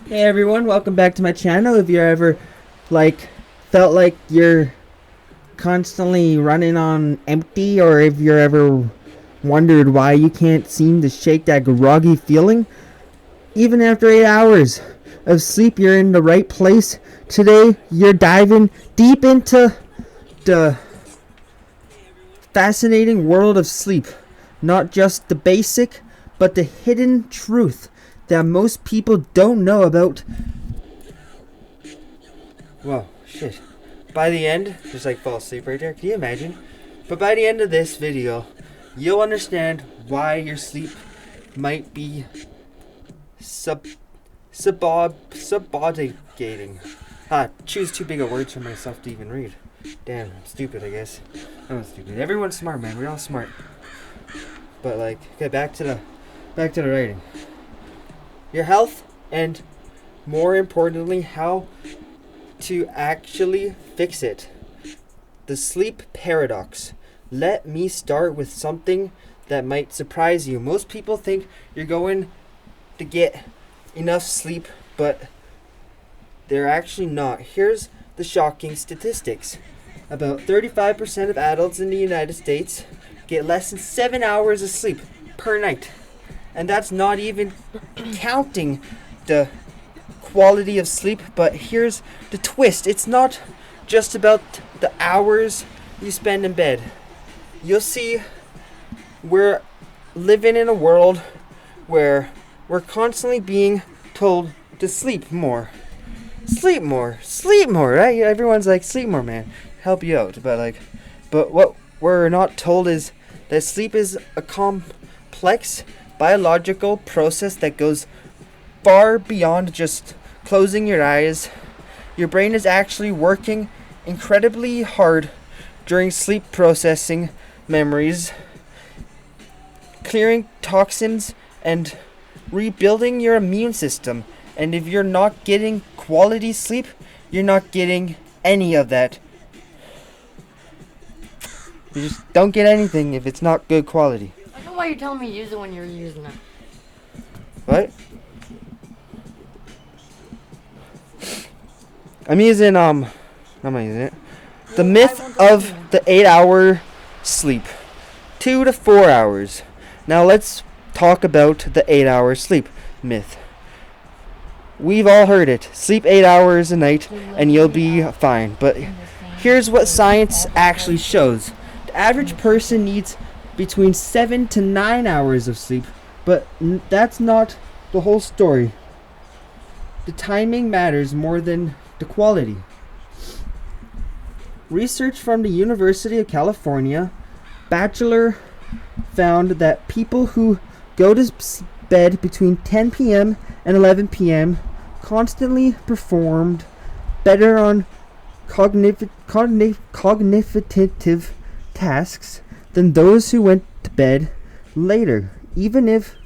Hey everyone, welcome back to my channel. If you're ever felt like you're constantly running on empty, or if you're ever wondered why you can't seem to shake that groggy feeling, even after 8 hours of sleep, you're in the right place. Today, you're diving deep into the fascinating world of sleep. Not just the basic, but the hidden truth that most people don't know about. Whoa, shit. By the end, just fall asleep right there. Can you imagine? But by the end of this video, you'll understand why your sleep might be subordinating. Choose too big of words for myself to even read. Damn, I'm stupid, I guess. I'm not stupid. Everyone's smart, man. We're all smart. But okay, back to the writing. Your health, and more importantly, how to actually fix it. The sleep paradox. Let me start with something that might surprise you. Most people think you're going to get enough sleep, but they're actually not. Here's the shocking statistics. About 35% of adults in the United States get less than 7 hours of sleep per night. And that's not even counting the quality of sleep, but here's the twist. It's not just about the hours you spend in bed. You'll see we're living in a world where we're constantly being told to sleep more. Sleep more, right? Everyone's like, sleep more, man. Help you out. But what we're not told is that sleep is a complex biological process that goes far beyond just closing your eyes. Your brain is actually working incredibly hard during sleep, processing memories, clearing toxins, and rebuilding your immune system. And if you're not getting quality sleep, you're not getting any of that. You just don't get anything if it's not good quality. I don't know why you're telling me to use it when you're using it. What? I'm using I'm not using it. The myth of the 8-hour sleep. 2 to 4 hours. Now let's talk about the 8-hour sleep myth. We've all heard it. Sleep 8 hours a night and you'll be fine. But here's what science actually shows. The average person needs between 7 to 9 hours of sleep, but that's not the whole story. The timing matters more than the quality. Research from the University of California, Bachelor, found that people who go to bed between 10 p.m. and 11 p.m. constantly performed better on cognitive tasks than those who went to bed later, even if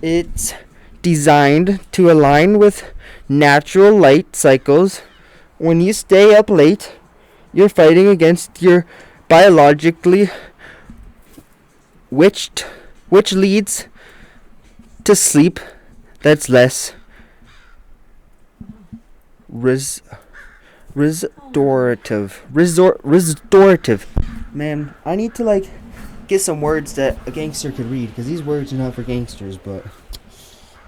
it's designed to align with natural light cycles. When you stay up late, you're fighting against your biologically, which leads to sleep that's less restorative. Man, I need to get some words that a gangster could read, because these words are not for gangsters. But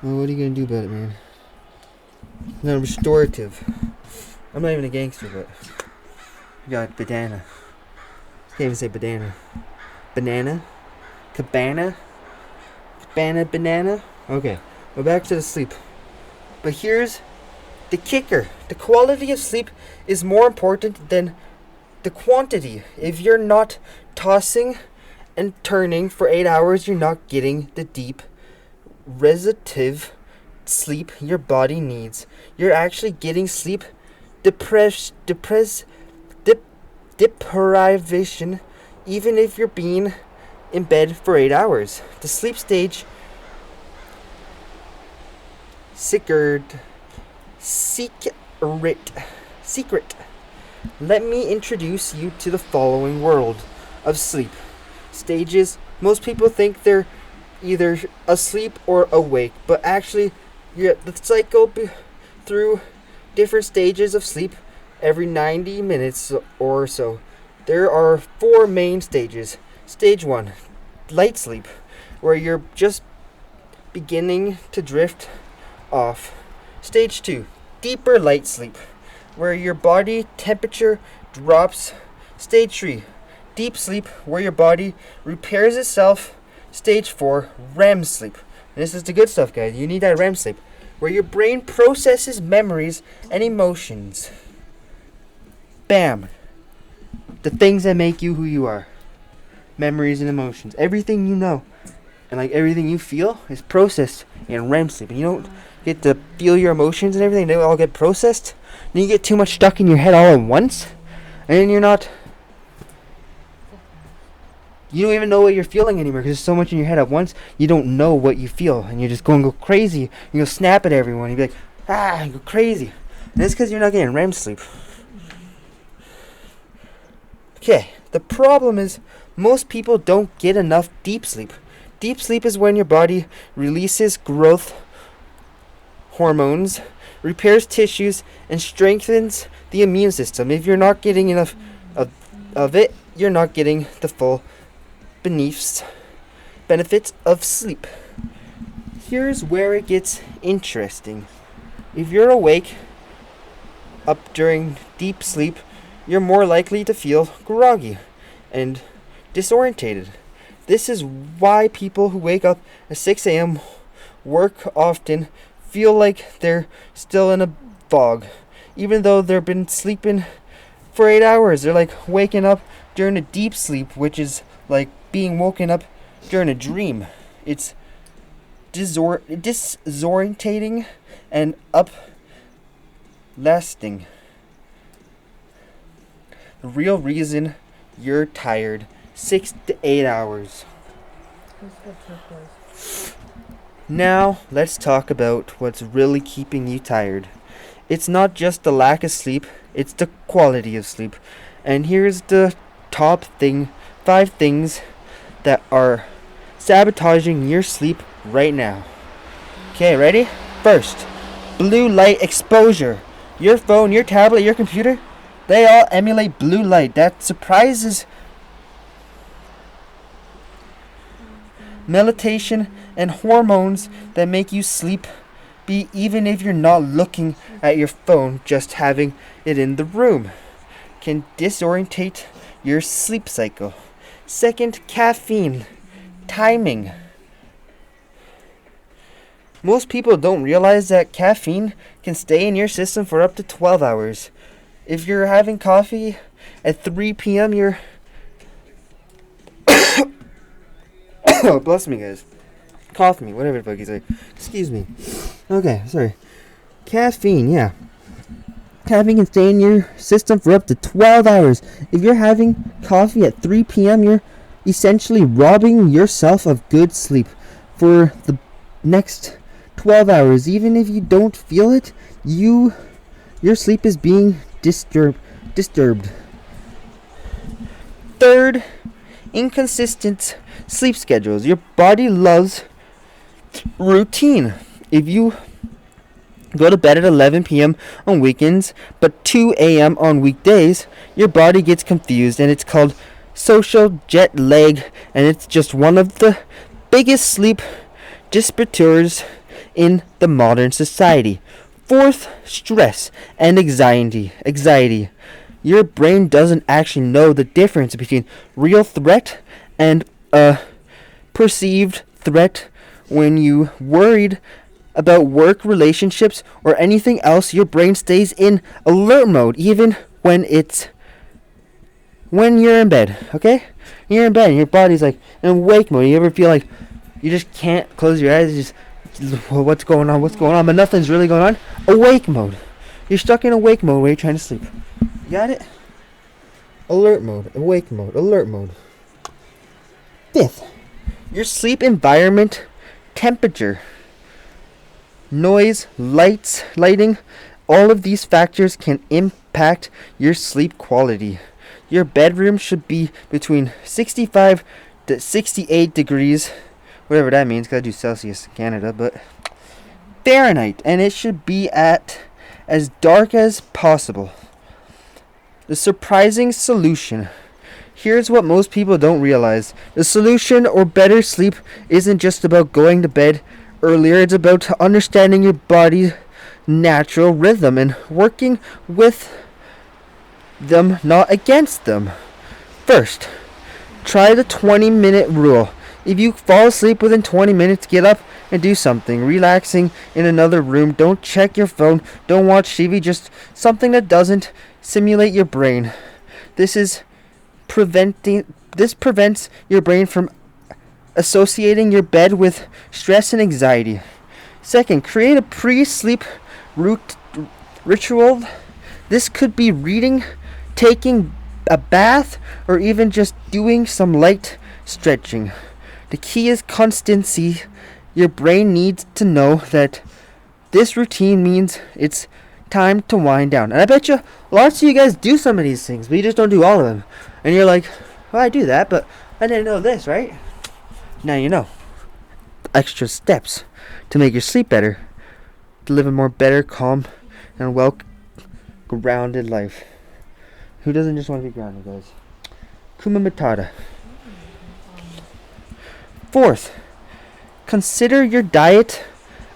well, what are you gonna do about it, man? No, restorative. I'm not even a gangster, but you got banana. Can't even say banana. Banana? Cabana? Banana? Okay, we're back to the sleep. But here's the kicker. The quality of sleep is more important than the quantity. If you're not tossing and turning for 8 hours, you're not getting the deep, restorative sleep your body needs. You're actually getting sleep deprivation, even if you're being in bed for 8 hours. The sleep stage secret. Let me introduce you to the following world of sleep stages. Most people think they're either asleep or awake, but actually the cycle through different stages of sleep every 90 minutes or so. There are 4 main stages. Stage 1, light sleep, where you're just beginning to drift off. Stage 2, deeper light sleep, where your body temperature drops. Stage 3, deep sleep, where your body repairs itself. Stage 4, REM sleep. And this is the good stuff, guys. You need that REM sleep, where your brain processes memories and emotions. Bam. The things that make you who you are. Memories and emotions. Everything you know and like everything you feel is processed in REM sleep. And you don't get to feel your emotions and everything. They all get processed. Then you get too much stuck in your head all at once. And then you don't even know what you're feeling anymore because there's so much in your head at once. You don't know what you feel. And you're just going to go crazy. You'll snap at everyone. You'll be like, and go crazy. And it's because you're not getting REM sleep. Okay, the problem is most people don't get enough deep sleep. Deep sleep is when your body releases growth hormones, repairs tissues, and strengthens the immune system. If you're not getting enough of it, you're not getting the full benefits of sleep. Here's where it gets interesting. If you're awake up during deep sleep, you're more likely to feel groggy and disorientated. This is why people who wake up at 6 a.m. work often feel like they're still in a fog, even though they've been sleeping for 8 hours. They're like waking up during a deep sleep, which is like being woken up during a dream. It's disorientating and uplasting. The real reason you're tired, 6 to 8 hours. Now, let's talk about what's really keeping you tired. It's not just the lack of sleep, it's the quality of sleep. And here's the top 5 things that are sabotaging your sleep right now. Okay, ready? First, blue light exposure. Your phone, your tablet, your computer, they all emulate blue light. That surprises melatonin and hormones that make you sleep even if you're not looking at your phone. Just having it in the room can disorientate your sleep cycle. Second, caffeine timing. Most people don't realize that caffeine can stay in your system for up to 12 hours. If you're having coffee at 3 p.m., you're... Bless me, guys. Cough me, whatever the fuck you say. Excuse me. Okay, sorry. Caffeine, yeah. Caffeine can stay in your system for up to 12 hours. If you're having coffee at 3 p.m., you're essentially robbing yourself of good sleep for the next 12 hours. Even if you don't feel it, your sleep is being disturbed. Third, inconsistent sleep schedules. Your body loves routine. If you go to bed at 11 p.m. on weekends but 2 a.m. on weekdays, your body gets confused, and it's called social jet lag, and it's just one of the biggest sleep disruptors in the modern society. Fourth, stress and anxiety. Your brain doesn't actually know the difference between real threat and a perceived threat. When you worried about work, relationships, or anything else, your brain stays in alert mode even when you're in bed, okay? You're in bed and your body's like in awake mode. You ever feel like you just can't close your eyes? Just, what's going on, but nothing's really going on? Awake mode. You're stuck in awake mode while you're trying to sleep. You got it? Alert mode, awake mode, alert mode. Fifth, your sleep environment, temperature, noise, lighting, all of these factors can impact your sleep quality. Your bedroom should be between 65 to 68 degrees, whatever that means, because I do Celsius in Canada, but Fahrenheit, and it should be at as dark as possible. The surprising solution. Here's what most people don't realize. The solution, or better sleep, isn't just about going to bed earlier. It's about understanding your body's natural rhythm and working with them, not against them. First, try the 20-minute rule. If you fall asleep within 20 minutes, get up and do something relaxing in another room. Don't check your phone. Don't watch TV. Just something that doesn't simulate your brain. This prevents your brain from associating your bed with stress and anxiety. Second, create a pre-sleep ritual. This could be reading, taking a bath, or even just doing some light stretching. The key is constancy. Your brain needs to know that this routine means it's time to wind down. And I bet you lots of you guys do some of these things, but you just don't do all of them. And you're like, well, I do that, but I didn't know this, right? Now you know. Extra steps to make your sleep better, to live a more better, calm, and well-grounded life. Who doesn't just want to be grounded, guys? Kuma Matata. Fourth, consider your diet.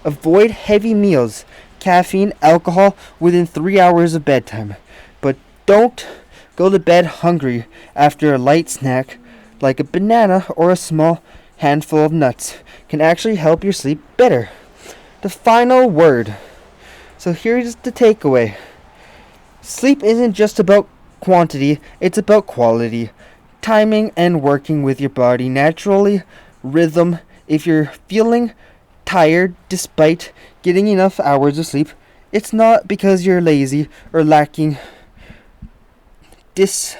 Avoid heavy meals, caffeine, alcohol within 3 hours of bedtime. But don't go to bed hungry after a light snack like a banana or a small handful of nuts can actually help your sleep better. The final word. So here's the takeaway. Sleep isn't just about quantity, it's about quality, timing, and working with your body naturally. Rhythm. If you're feeling tired despite getting enough hours of sleep, it's not because you're lazy or lacking disciplines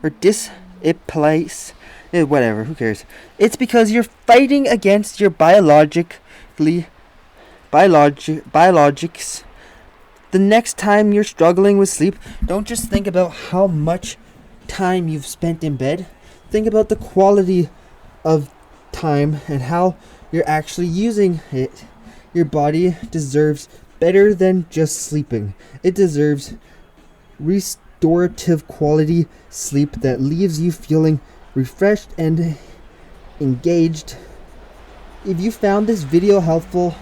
or whatever, who cares? It's because you're fighting against your biologics. The next time you're struggling with sleep, don't just think about how much time you've spent in bed. Think about the quality of time and how you're actually using it. Your body deserves better than just sleeping. It deserves restorative quality sleep that leaves you feeling refreshed and engaged. If you found this video helpful,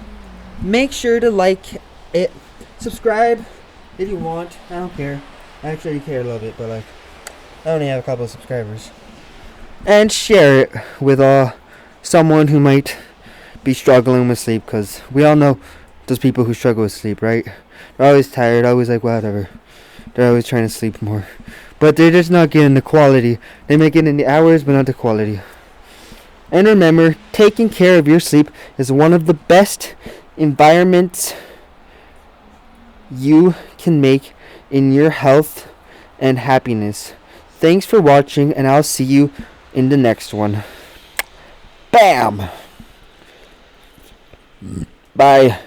make sure to like it, subscribe if you want. I don't care. I actually care a little bit, but I only have a couple of subscribers. And share it with someone who might be struggling with sleep, because we all know those people who struggle with sleep, right? They're always tired, always like whatever. They're always trying to sleep more, but they're just not getting the quality. They make it in the hours, but not the quality. And remember, taking care of your sleep is one of the best environments you can make in your health and happiness. Thanks for watching, and I'll see you in the next one. Bam! Bye.